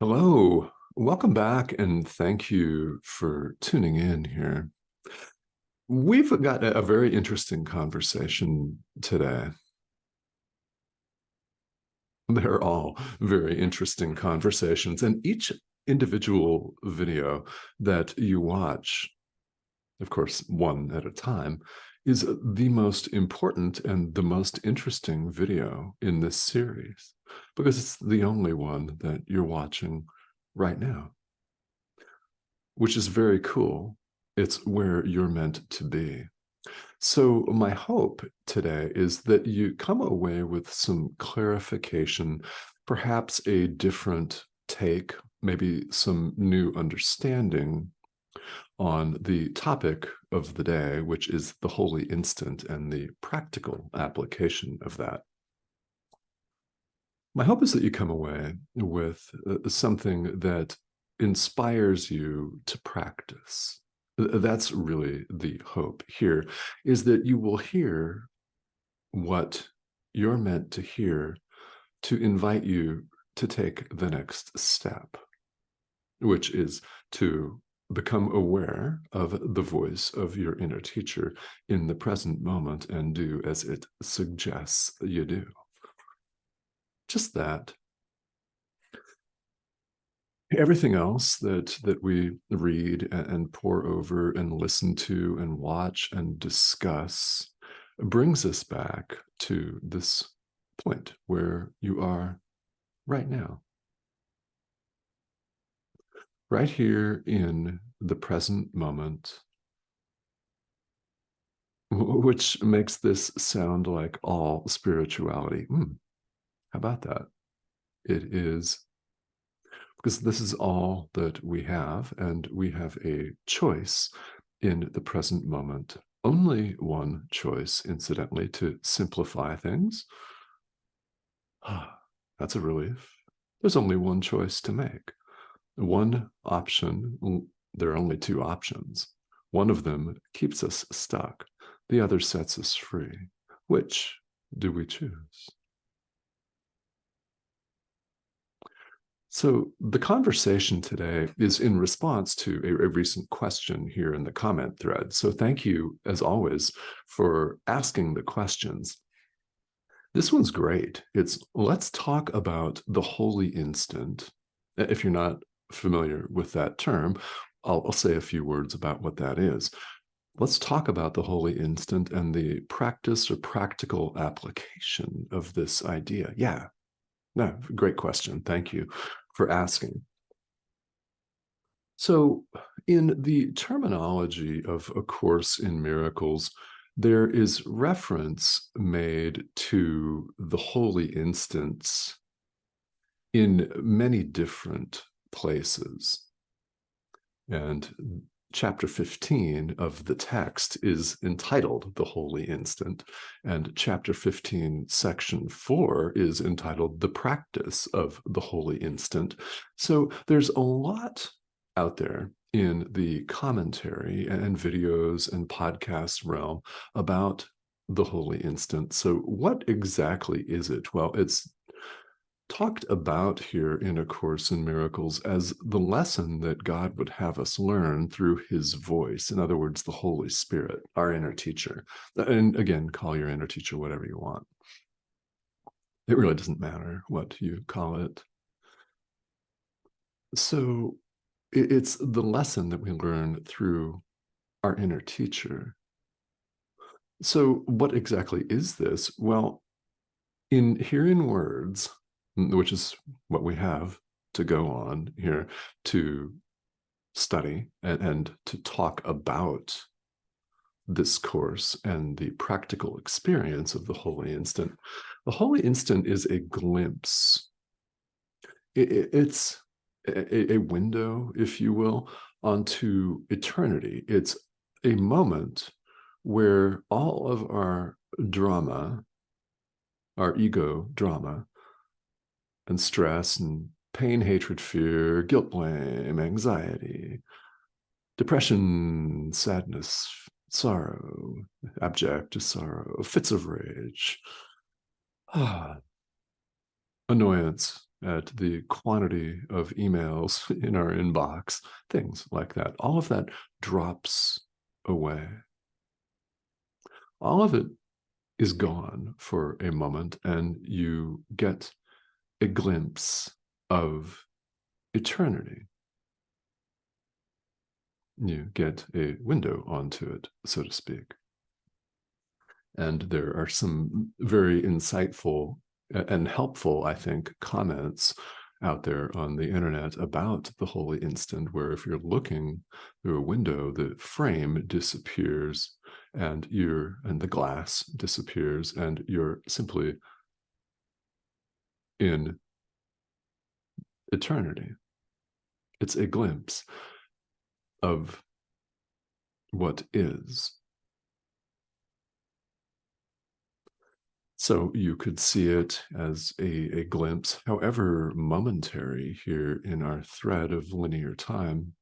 Hello, welcome back, and thank you for tuning in here. We've got a very interesting conversation today. They're all very interesting conversations, and each individual video that you watch, of course, one at a time, is the most important and the most interesting video in this series because it's the only one that you're watching right now, which is very cool. It's where you're meant to be. So, my hope today is that you come away with some clarification, perhaps a different take, maybe some new understanding on the topic of the day, which is the holy instant and the practical application of that. My hope is that you come away with something that inspires you to practice. That's really the hope here, is that you will hear what you're meant to hear to invite you to take the next step, which is to become aware of the voice of your inner teacher in the present moment and do as it suggests you do. Just that. Everything else that we read and pore over and listen to and watch and discuss brings us back to this point where you are right now, right here in the present moment, which makes this sound like all spirituality. How about that? It is, because this is all that we have, and we have a choice in the present moment. Only one choice, incidentally, to simplify things. That's a relief. There's only one choice to make. One option, there are only two options. One of them keeps us stuck. The other sets us free. Which do we choose? So the conversation today is in response to a recent question here in the comment thread. So thank you, as always, for asking the questions. This one's great. It's let's talk about the holy instant. If you're not familiar with that term, I'll say a few words about what that is. Let's talk about the holy instant and the practice or practical application of this idea. Yeah, no, great question. Thank you for asking. So, in the terminology of A Course in Miracles, there is reference made to the holy instance in many different places. And chapter 15 of the text is entitled The Holy Instant, and chapter 15, section 4 is entitled The Practice of the Holy Instant. So there's a lot out there in the commentary and videos and podcast realm about the Holy Instant. So what exactly is it? Well, it's talked about here in A Course in Miracles as the lesson that God would have us learn through his voice. In other words, the Holy Spirit, our inner teacher. And again, call your inner teacher whatever you want. It really doesn't matter what you call it. So it's the lesson that we learn through our inner teacher. So what exactly is this? Well, in hearing words, which is what we have to go on here to study and to talk about this course and the practical experience of the holy instant. The holy instant is a glimpse. It's a window, if you will, onto eternity. It's a moment where all of our drama, our ego drama, and stress and pain, hatred, fear, guilt, blame, anxiety, depression, sadness, sorrow, abject sorrow, fits of rage, annoyance, at the quantity of emails in our inbox, things like that. All of that drops away. All of it is gone for a moment, and you get a glimpse of eternity. You get a window onto it, so to speak. And there are some very insightful and helpful, I think, comments out there on the internet about the holy instant, where if you're looking through a window, the frame disappears and the glass disappears, and you're simply in eternity. It's a glimpse of what is. So you could see it as a glimpse, however momentary here in our thread of linear time.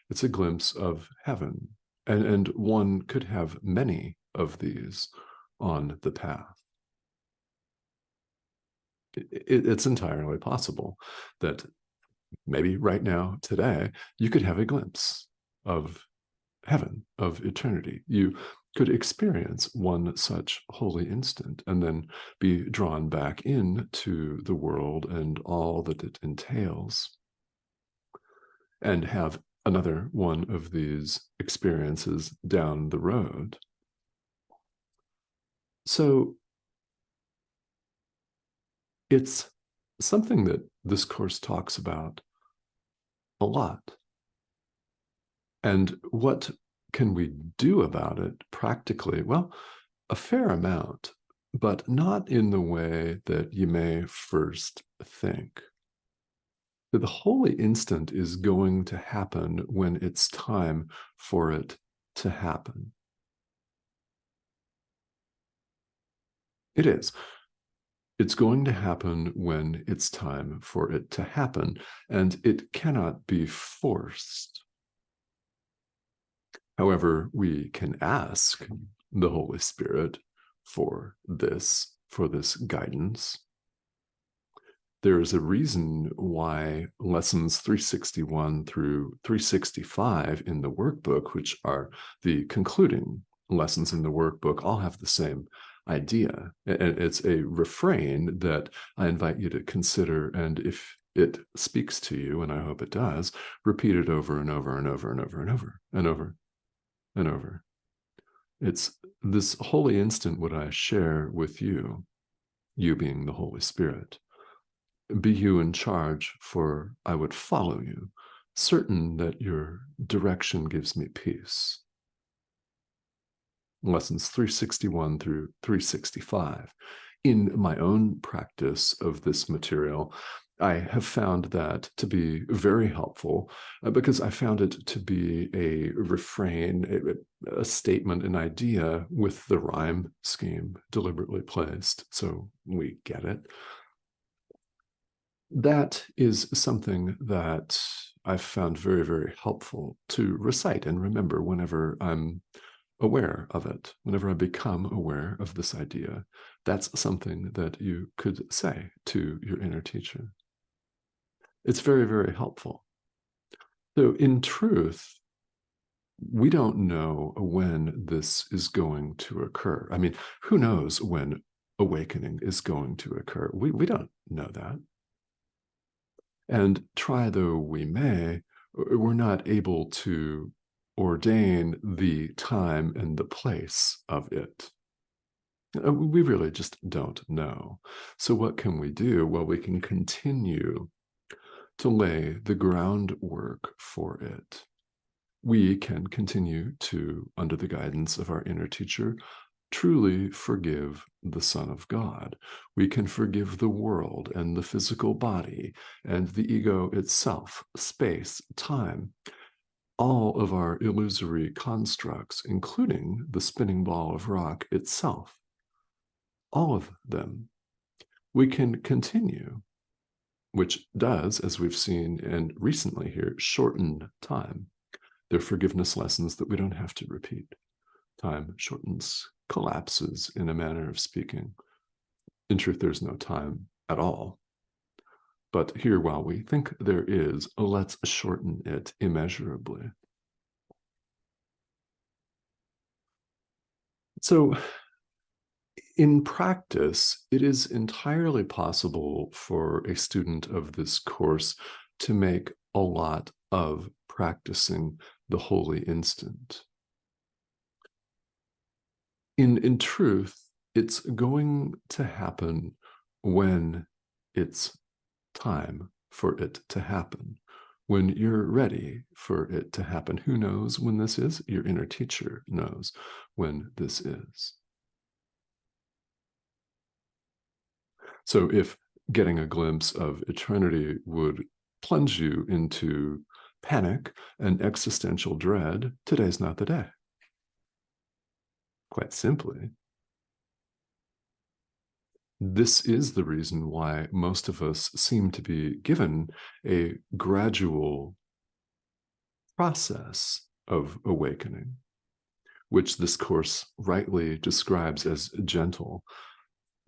It's a glimpse of heaven. And one could have many of these on the path. It's entirely possible that maybe right now, today, you could have a glimpse of heaven, of eternity. You could experience one such holy instant and then be drawn back into the world and all that it entails, and have another one of these experiences down the road. So it's something that this course talks about a lot. And what can we do about it practically? Well, a fair amount, but not in the way that you may first think. The holy instant is going to happen when it's time for it to happen. It is. It's going to happen when it's time for it to happen, and it cannot be forced. However, we can ask the Holy Spirit for this guidance. There is a reason why lessons 361 through 365 in the workbook, which are the concluding lessons in the workbook, all have the same idea. And it's a refrain that I invite you to consider. And if it speaks to you, and I hope it does, repeat it over and over and over and over and over and over and over. It's this holy instant would I share with you, you being the Holy Spirit. Be you in charge, for I would follow you, certain that your direction gives me peace. Lessons 361 through 365. In my own practice of this material, I have found that to be very helpful because I found it to be a refrain, a statement, an idea with the rhyme scheme deliberately placed, so we get it. That is something that I've found very, very helpful to recite and remember whenever I'm aware of it, whenever I become aware of this idea. That's something that you could say to your inner teacher. It's very, very helpful. So in truth, we don't know when this is going to occur. I mean, who knows when awakening is going to occur? We don't know that. And try though we may, we're not able to ordain the time and the place of it. We really just don't know. So what can we do? Well, we can continue to lay the groundwork for it. We can continue to, under the guidance of our inner teacher, truly forgive the Son of God. We can forgive the world and the physical body and the ego itself, space, time, all of our illusory constructs, including the spinning ball of rock itself. All of them. We can continue, which does, as we've seen and recently here, shorten time. They're forgiveness lessons that we don't have to repeat. Time shortens, collapses in a manner of speaking. In truth, there's no time at all. But here, while we think there is, let's shorten it immeasurably. So, in practice, it is entirely possible for a student of this course to make a lot of practicing the holy instant. In truth, it's going to happen when it's time for it to happen, when you're ready for it to happen. Who knows when this is? Your inner teacher knows when this is. So if getting a glimpse of eternity would plunge you into panic and existential dread, today's not the day. Quite simply, this is the reason why most of us seem to be given a gradual process of awakening, which this course rightly describes as gentle,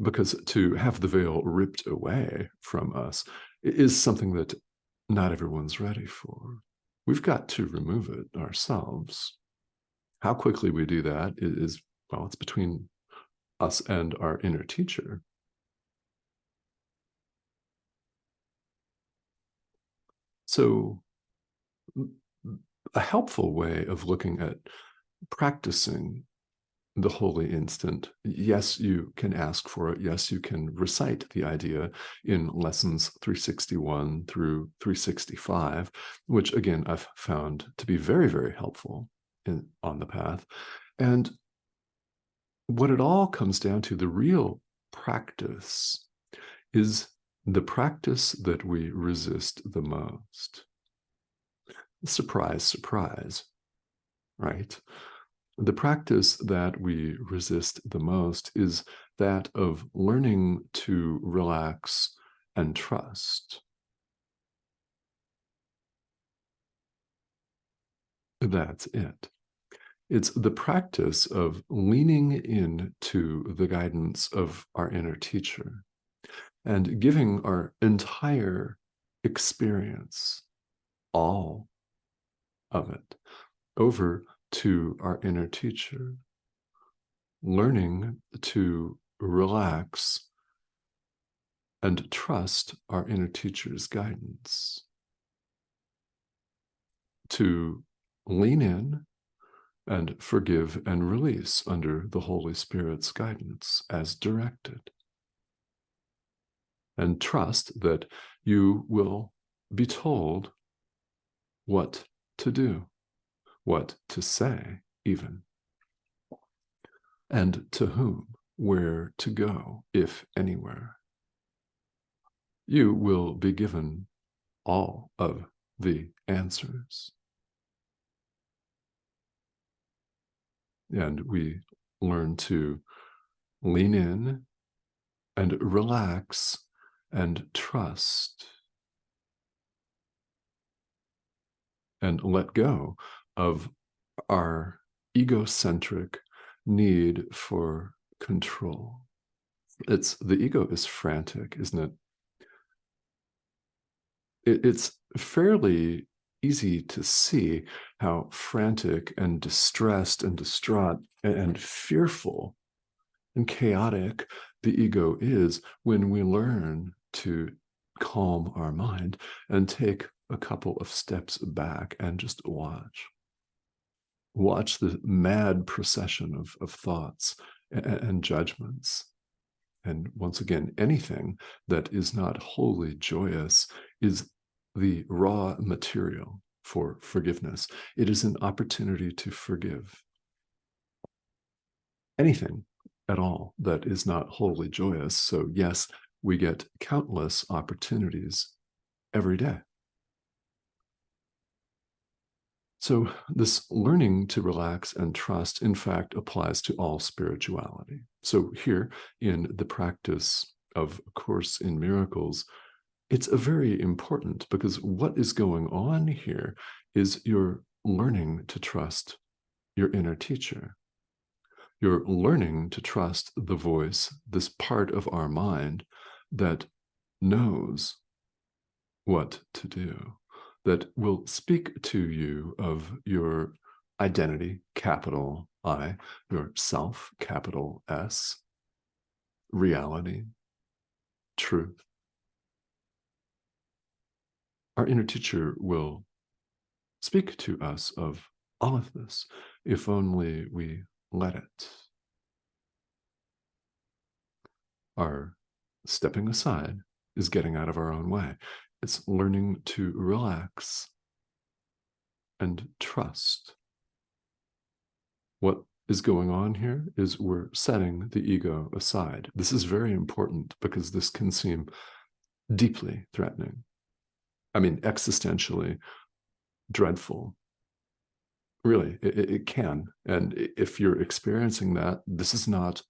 because to have the veil ripped away from us is something that not everyone's ready for. We've got to remove it ourselves. How quickly we do that is, well, it's between us and our inner teacher. So, a helpful way of looking at practicing the holy instant. Yes, you can ask for it. Yes, you can recite the idea in lessons 361 through 365, which again, I've found to be very, very helpful on the path. And what it all comes down to, the real practice, is the practice that we resist the most. Surprise, surprise, right? The practice that we resist the most is that of learning to relax and trust. That's it. It's the practice of leaning into the guidance of our inner teacher and giving our entire experience, all of it, over to our inner teacher, learning to relax and trust our inner teacher's guidance, to lean in and forgive and release under the Holy Spirit's guidance as directed, and trust that you will be told what to do, what to say, even, and to whom, where to go, if anywhere. You will be given all of the answers. And we learn to lean in and relax and trust and let go of our egocentric need for control. The ego is frantic, isn't it? It's fairly easy to see how frantic and distressed and distraught and fearful and chaotic the ego is when we learn to calm our mind and take a couple of steps back and just watch. Watch the mad procession of thoughts and judgments. And once again, anything that is not wholly joyous is the raw material for forgiveness. It is an opportunity to forgive. Anything at all that is not wholly joyous. So yes, we get countless opportunities every day. So this learning to relax and trust, in fact, applies to all spirituality. So here in the practice of A Course in Miracles, it's a very important, because what is going on here is you're learning to trust your inner teacher. You're learning to trust the voice, this part of our mind that knows what to do, that will speak to you of your identity, capital I, your self, capital S, reality, truth. Our inner teacher will speak to us of all of this if only we let it. Our stepping aside is getting out of our own way. It's learning to relax and trust. What is going on here is we're setting the ego aside. This is very important because this can seem deeply threatening. I mean, existentially dreadful. Really, it can. And if you're experiencing that, this is not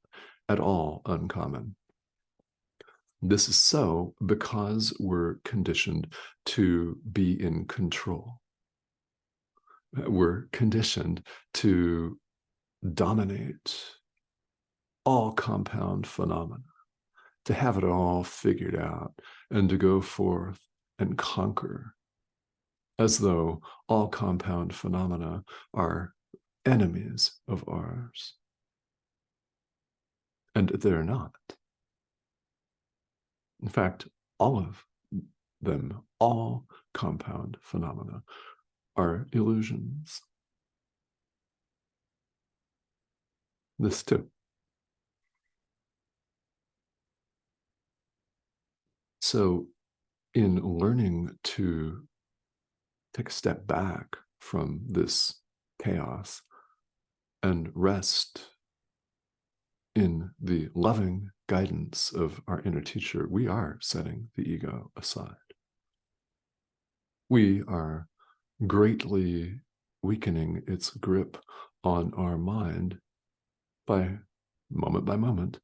at all uncommon. This is so because we're conditioned to be in control. We're conditioned to dominate all compound phenomena, to have it all figured out, and to go forth and conquer, as though all compound phenomena are enemies of ours. And they're not. In fact, all of them, all compound phenomena, are illusions. This too. So, in learning to take a step back from this chaos and rest in the loving guidance of our inner teacher, we are setting the ego aside. We are greatly weakening its grip on our mind by moment,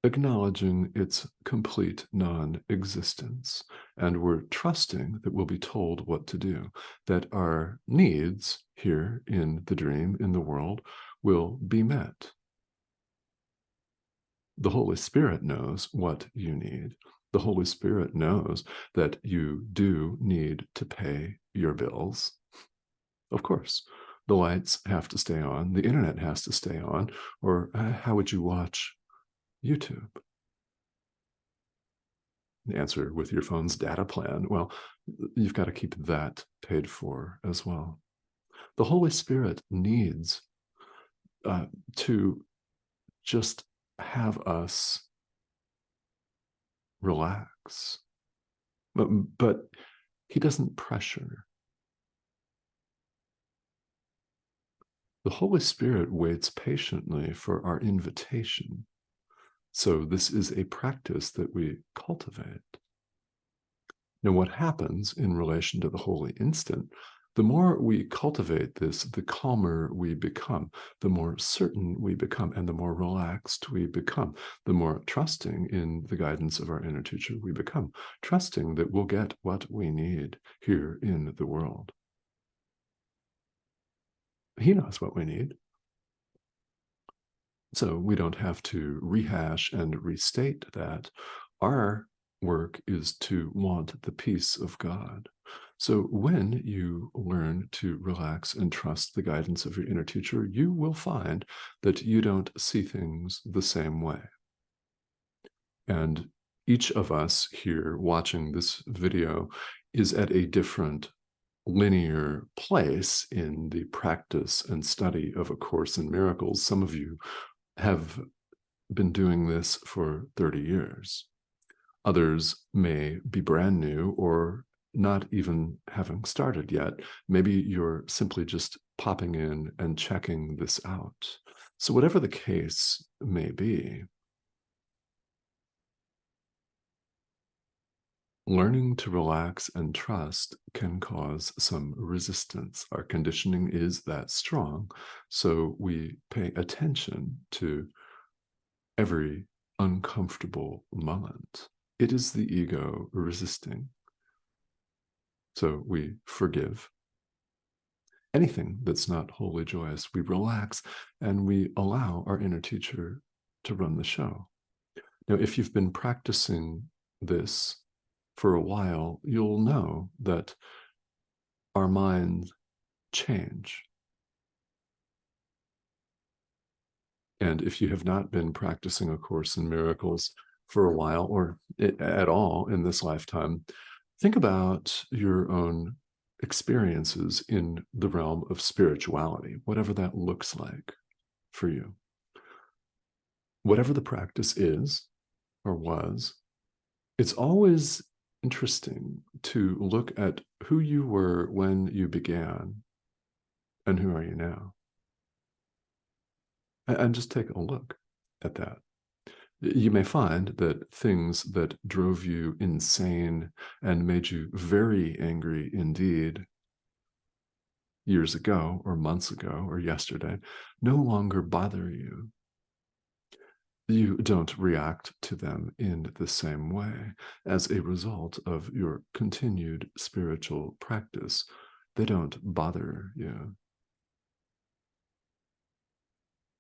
acknowledging its complete non-existence. And we're trusting that we'll be told what to do, that our needs here in the dream, in the world, will be met. The Holy Spirit knows what you need. The Holy Spirit knows that you do need to pay your bills. Of course, the lights have to stay on, the internet has to stay on, or how would you watch YouTube? The answer, with your phone's data plan. Well, you've got to keep that paid for as well. The Holy Spirit needs to just have us relax, but he doesn't pressure. The Holy Spirit waits patiently for our invitation. So this is a practice that we cultivate. Now, what happens in relation to the holy instant, the more we cultivate this, the calmer we become, the more certain we become, and the more relaxed we become, the more trusting in the guidance of our inner teacher we become, trusting that we'll get what we need here in the world. He knows what we need. So we don't have to rehash and restate that. Our work is to want the peace of God. So when you learn to relax and trust the guidance of your inner teacher, you will find that you don't see things the same way. And each of us here watching this video is at a different linear place in the practice and study of A Course in Miracles. Some of you have been doing this for 30 years. Others may be brand new or not even having started yet. Maybe you're simply just popping in and checking this out. So whatever the case may be, learning to relax and trust can cause some resistance. Our conditioning is that strong, so we pay attention to every uncomfortable moment. It is the ego resisting. So we forgive anything that's not wholly joyous. We relax and we allow our inner teacher to run the show. Now, if you've been practicing this for a while, you'll know that our minds change. And if you have not been practicing A Course in Miracles for a while or at all in this lifetime, think about your own experiences in the realm of spirituality, whatever that looks like for you. Whatever the practice is or was, it's always interesting to look at who you were when you began and who are you now. And just take a look at that. You may find that things that drove you insane and made you very angry indeed years ago or months ago or yesterday no longer bother you. You don't react to them in the same way as a result of your continued spiritual practice. They don't bother you.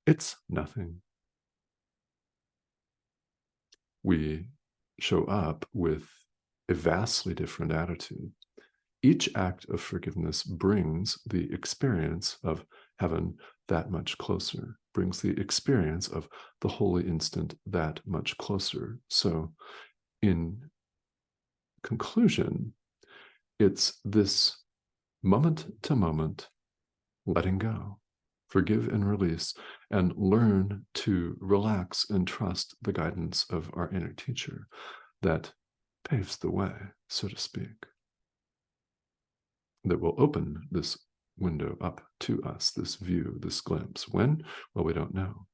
It's nothing. We show up with a vastly different attitude. Each act of forgiveness brings the experience of heaven that much closer, brings the experience of the holy instant that much closer. So, in conclusion, it's this moment to moment letting go, forgive and release, and learn to relax and trust the guidance of our inner teacher that paves the way, so to speak, that will open this window up to us, this view, this glimpse. When? Well, we don't know.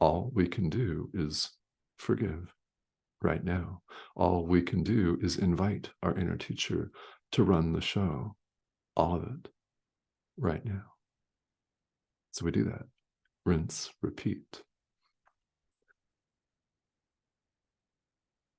All we can do is forgive right now. All we can do is invite our inner teacher to run the show, all of it, right now. So we do that. Rinse, repeat.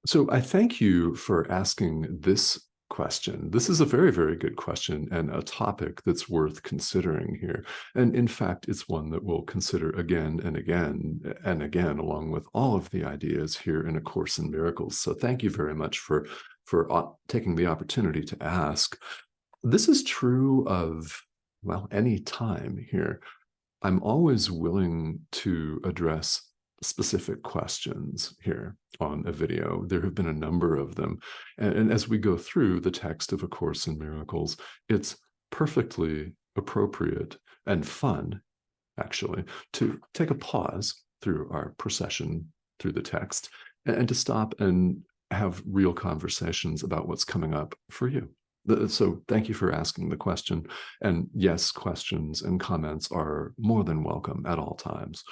So I thank you for asking this question. This is a very, very good question and a topic that's worth considering here. And in fact, it's one that we'll consider again and again and again, along with all of the ideas here in A Course in Miracles. So thank you very much for taking the opportunity to ask. This is true of, well, any time here. I'm always willing to address specific questions here on a video. There have been a number of them. And as we go through the text of A Course in Miracles, it's perfectly appropriate and fun, actually, to take a pause through our procession through the text and to stop and have real conversations about what's coming up for you. So thank you for asking the question. And yes, questions and comments are more than welcome at all times.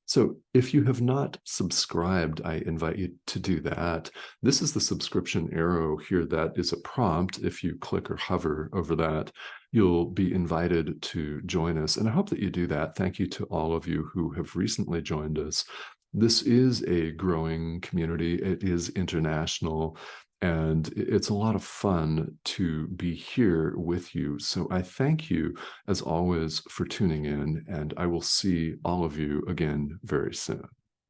So if you have not subscribed, I invite you to do that. This is the subscription arrow here. That is a prompt. If you click or hover over that, you'll be invited to join us. And I hope that you do that. Thank you to all of you who have recently joined us. This is a growing community. It is international. And it's a lot of fun to be here with you. So I thank you, as always, for tuning in, and I will see all of you again very soon.